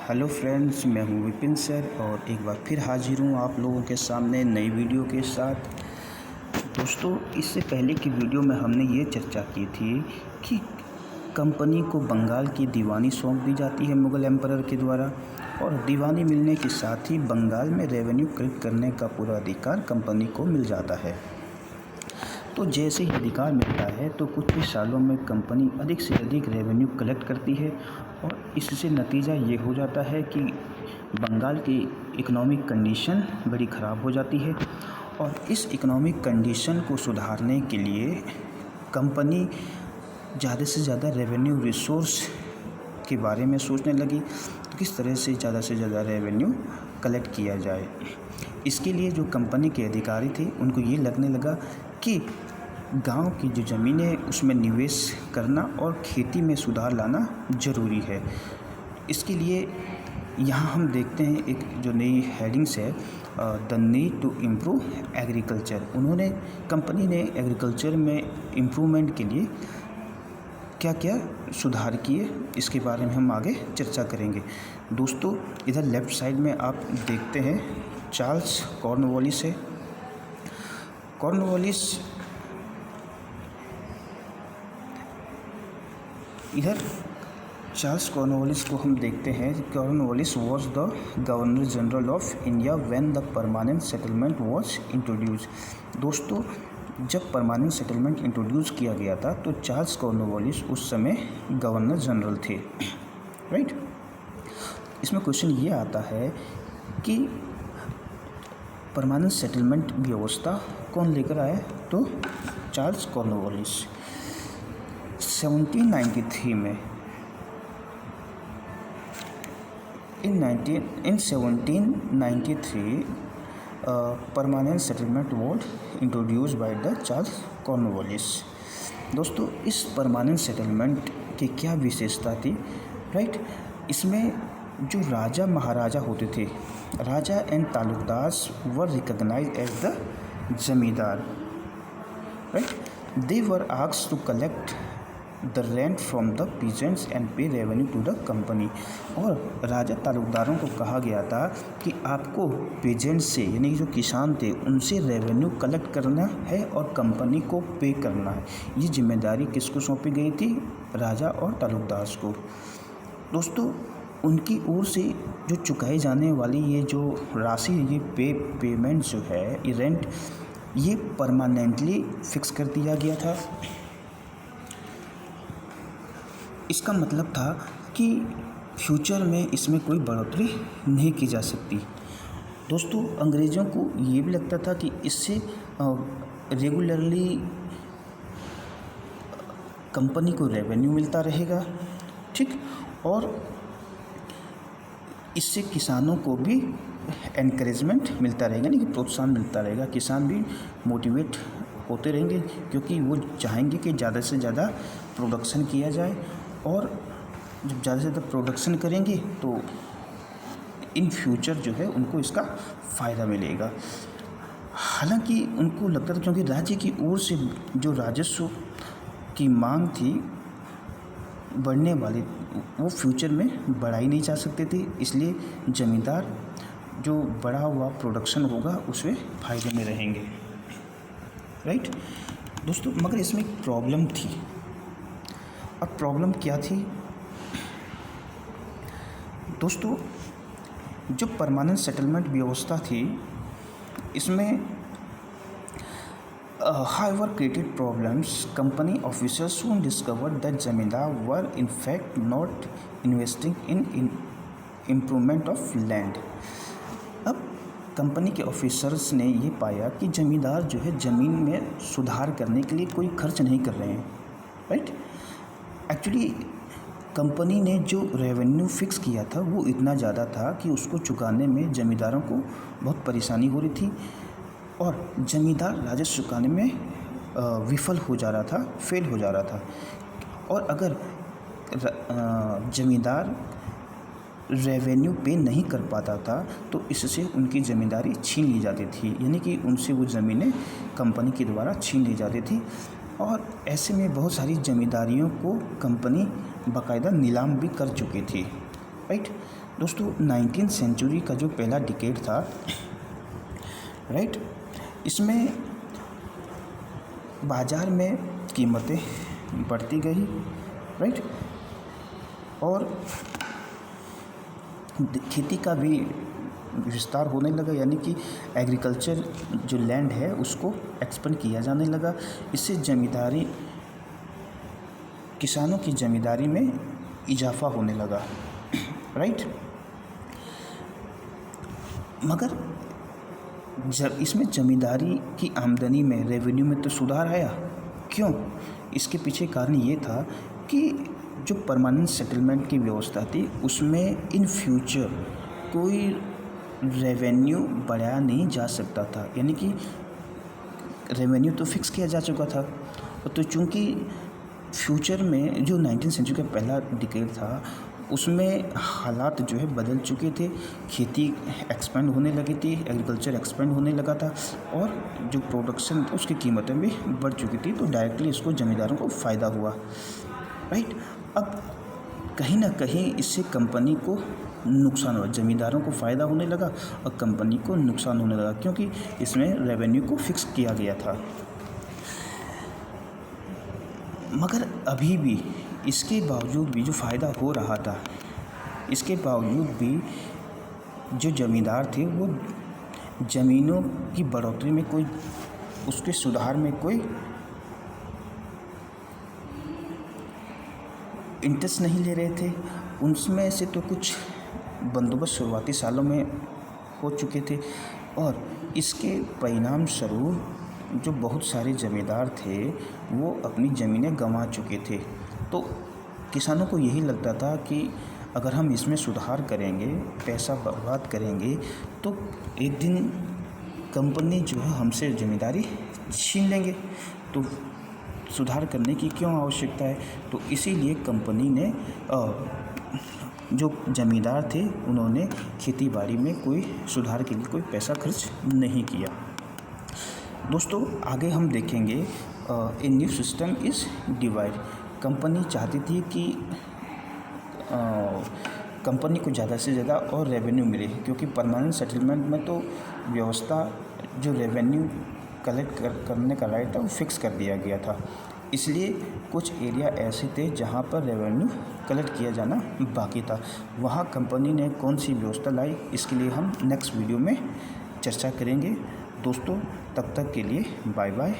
Hello friends, मैं हूं Vipin sir और एक बार फिर हाजिर हूं आप लोगों के सामने नई वीडियो के साथ। दोस्तों, इससे पहले की वीडियो में हमने ये चर्चा की थी कि कंपनी को बंगाल की दीवानी सौंप दी जाती है मुग़ल एम्परर के द्वारा, और दीवानी मिलने के साथ ही बंगाल में रेवेन्यू कलेक्ट करने का पूरा अधिकार कंपनी को मिल जाता है। तो जैसे ही अधिकार मिलता है तो कुछ ही सालों में कंपनी अधिक से अधिक रेवेन्यू कलेक्ट करती है, और इससे नतीजा ये हो जाता है कि बंगाल की इकोनॉमिक कंडीशन बड़ी ख़राब हो जाती है। और इस इकोनॉमिक कंडीशन को सुधारने के लिए कंपनी ज़्यादा से ज़्यादा रेवेन्यू रिसोर्स के बारे में सोचने लगी, तो किस तरह से ज़्यादा रेवेन्यू कलेक्ट किया जाए। इसके लिए जो कंपनी के अधिकारी थे उनको ये लगने लगा कि गांव की जो ज़मीनें हैं उसमें निवेश करना और खेती में सुधार लाना ज़रूरी है। इसके लिए यहाँ हम देखते हैं एक जो नई हेडिंग्स है, the need to improve agriculture. Company ने एग्रीकल्चर में इम्प्रूवमेंट के लिए क्या क्या सुधार किए, इसके बारे में हम आगे चर्चा करेंगे। दोस्तों, इधर लेफ़्ट साइड में आप देखते हैं चार्ल्स कॉर्नवालिस है। इधर चार्ल्स कॉर्नवालिस को हम देखते हैं। Cornwallis was the governor general of India when the permanent settlement was introduced. दोस्तों, जब परमानेंट सेटलमेंट इंट्रोड्यूस किया गया था तो चार्ल्स कॉर्नवालिस उस समय गवर्नर जनरल थे, राइट। इसमें क्वेश्चन ये आता है कि परमानेंट सेटलमेंट व्यवस्था कौन लेकर आया, तो चार्ल्स कॉर्नवालिस। 1793 में इन 1793 permanent settlement was introduced by the Charles Cornwallis. दोस्तों, इस परमानेंट सेटलमेंट की क्या विशेषता थी, राइट। इसमें जो राजा महाराजा होते थे, raja and taluqdars were recognised as the zamindar, right. They were asked to collect the rent from the peasants and pay revenue to the company. और राजा तालुकदारों को कहा गया था कि आपको पेजेंट्स से, यानी जो किसान थे, उनसे रेवेन्यू कलेक्ट करना है और कंपनी को पे करना है। ये जिम्मेदारी किसको सौंपी गई थी? राजा और तालुकदार को। दोस्तों, उनकी ओर से जो चुकाई जाने वाली ये जो राशि, ये पेमेंट जो है, ये रेंट, ये परमानेंटली फिक्स कर दिया गया था। इसका मतलब था कि फ्यूचर में इसमें कोई बढ़ोतरी नहीं की जा सकती। दोस्तों, अंग्रेज़ों को ये भी लगता था कि इससे रेगुलरली कंपनी को रेवेन्यू मिलता रहेगा, ठीक, और इससे किसानों को भी एनकरेजमेंट मिलता रहेगा, यानी कि प्रोत्साहन मिलता रहेगा। किसान भी मोटिवेट होते रहेंगे क्योंकि वो चाहेंगे कि ज़्यादा से ज़्यादा प्रोडक्शन किया जाए, और जब ज़्यादा से ज़्यादा प्रोडक्शन करेंगे तो इन फ्यूचर जो है उनको इसका फ़ायदा मिलेगा। हालांकि उनको लगता था, क्योंकि राज्य की ओर से जो राजस्व की मांग थी बढ़ने वाली, वो फ्यूचर में बढ़ाई नहीं जा सकती थी, इसलिए ज़मींदार जो बढ़ा हुआ प्रोडक्शन होगा उसमें फ़ायदे में रहेंगे, राइट। दोस्तों, मगर इसमें एक प्रॉब्लम थी। अब प्रॉब्लम क्या थी? दोस्तों, जो परमानेंट सेटलमेंट व्यवस्था थी, इसमें however created problems. Company officers soon discovered that zamindar were in fact not investing in improvement of land. अब कंपनी के ऑफिसर्स ने ये पाया कि ज़मींदार जो है ज़मीन में सुधार करने के लिए कोई खर्च नहीं कर रहे हैं, राइट। एक्चुअली कंपनी ने जो रेवेन्यू फिक्स किया था वो इतना ज़्यादा था कि उसको चुकाने में ज़मींदारों को बहुत परेशानी हो रही थी, और ज़मींदार राजस्व चुकाने में विफल हो जा रहा था, फेल हो जा रहा था। और अगर ज़मींदार रेवेन्यू पे नहीं कर पाता था तो इससे उनकी ज़मींदारी छीन ली जाती थी, यानी कि उनसे वो ज़मीनें कंपनी के द्वारा छीन ली जाती थी। और ऐसे में बहुत सारी ज़मींदारियों को कंपनी बाकायदा नीलाम भी कर चुकी थी, राइट दोस्तों, 19th सेंचुरी का जो पहला डिकेड था, राइट, इसमें बाज़ार में कीमतें बढ़ती गई, राइट, और खेती का भी विस्तार होने लगा, यानी कि एग्रीकल्चर जो लैंड है उसको एक्सपेंड किया जाने लगा। इससे ज़मींदारी, किसानों की ज़मींदारी में इजाफा होने लगा, राइट। मगर जब इसमें ज़मींदारी की आमदनी में, रेवेन्यू में तो सुधार आया। क्यों? इसके पीछे कारण ये था कि जो परमानेंट सेटलमेंट की व्यवस्था थी उसमें इन फ्यूचर कोई रेवेन्यू बढ़ाया नहीं जा सकता था, यानी कि रेवेन्यू तो फिक्स किया जा चुका था। तो चूँकि फ्यूचर में जो 19th सेंचुरी का पहला डिकेड था उसमें हालात जो है बदल चुके थे, खेती एक्सपेंड होने लगी थी, एग्रीकल्चर एक्सपेंड होने लगा था, और जो प्रोडक्शन था उसकी कीमतें भी बढ़ चुकी थी। तो डायरेक्टली इसको ज़मींदारों को फ़ायदा हुआ, राइट। अब कहीं ना कहीं इससे कंपनी को नुकसान हुआ, ज़मींदारों को फ़ायदा होने लगा और कंपनी को नुकसान होने लगा, क्योंकि इसमें रेवेन्यू को फिक्स किया गया था। मगर अभी भी इसके बावजूद भी जो फ़ायदा हो रहा था, इसके बावजूद भी जो ज़मींदार थे वो ज़मीनों की बढ़ोतरी में कोई, उसके सुधार में कोई इंटरेस्ट नहीं ले रहे थे। उनमें से तो कुछ बंदोबस्त शुरुआती सालों में हो चुके थे, और इसके परिणाम स्वरूप जो बहुत सारे ज़मींदार थे वो अपनी ज़मीनें गंवा चुके थे। तो किसानों को यही लगता था कि अगर हम इसमें सुधार करेंगे, पैसा बर्बाद करेंगे, तो एक दिन कंपनी जो है हमसे ज़मींदारी छीन लेंगे, तो सुधार करने की क्यों आवश्यकता है। तो इसीलिए कंपनी ने जो ज़मींदार थे उन्होंने खेती बाड़ी में कोई सुधार के लिए कोई पैसा खर्च नहीं किया। दोस्तों आगे हम देखेंगे a new system is divide. Company चाहती थी कि कंपनी को ज़्यादा से ज़्यादा और रेवेन्यू मिले, क्योंकि परमानेंट सेटलमेंट में तो व्यवस्था जो रेवेन्यू कलेक्ट करने का राइट था वो फिक्स कर दिया गया था। इसलिए कुछ एरिया ऐसे थे जहाँ पर रेवेन्यू कलेक्ट किया जाना बाकी था। वहाँ कंपनी ने कौन सी व्यवस्था लाई, इसके लिए हम नेक्स्ट वीडियो में चर्चा करेंगे। दोस्तों तब तक के लिए बाय बाय।